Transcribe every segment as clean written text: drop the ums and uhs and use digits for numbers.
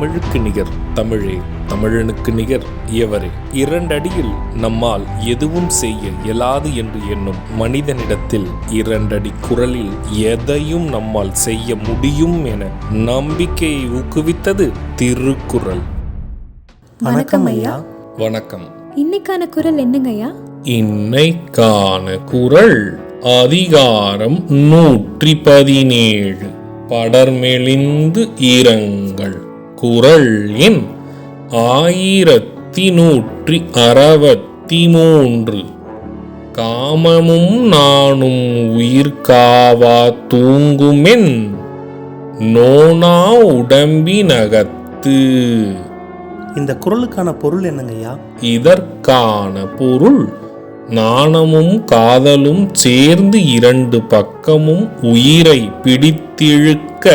தமிழுக்கு நிகர் தமிழே, தமிழனுக்கு நிகர் எவரே. 2 அடியில் நம்மால் எதுவும் செய்ய இயலாது என்று எண்ணும் மனிதனிடத்தில் 2 அடி குரலில் எதையும் நம்மால் செய்ய முடியும் என நம்பிக்கையை ஊக்குவித்தது திருக்குறள். வணக்கம் ஐயா. வணக்கம். இன்னைக்கான குறள் என்னங்க ஐயா? இன்னைக்கான குறள் அதிகாரம் 117, படர்மெலிந்து இரங்கல். குறள் எண் 1163. காமமும் நானும் உயிர்காவா தூங்குமென் நோனா உடம்பினகத்து. இந்த குறளுக்கான பொருள் என்னங்கய்யா? இதற்கான பொருள், நாணமும் காதலும் சேர்ந்து 2 பக்கமும் உயிரை பிடித்திழுக்க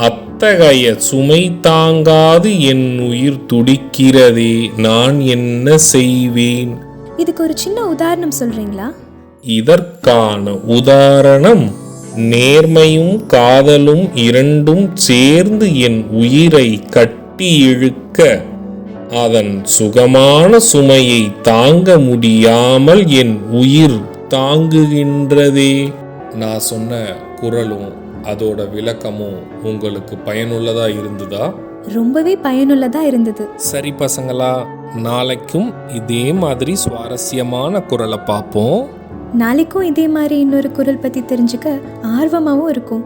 அத்தகைய சுமை தாங்காது என் உயிர் துடிக்கிறதே, நான் என்ன செய்வேன்? இதுக்கு ஒரு சின்ன உதாரணம் சொல்றீங்களா? இதற்கான உதாரணம், நேர்மையும் காதலும் 2ம் சேர்ந்து என் உயிரை கட்டி இழுக்க அதன் சுகமான சுமையை தாங்க முடியாமல் என் உயிர் தாங்குகின்றதே. நான் சொன்ன குறளும் அதோட விளக்கமும் உங்களுக்கு பயனுள்ளதா இருந்ததா? ரொம்பவே பயனுள்ளதா இருந்தது. சரி பசங்களா, நாளைக்கும் இதே மாதிரி சுவாரஸ்யமான குறளை பார்ப்போம். நாளைக்கும் இதே மாதிரி இன்னொரு குறள் பத்தி தெரிஞ்சுக்க ஆர்வமாவும் இருக்கும்.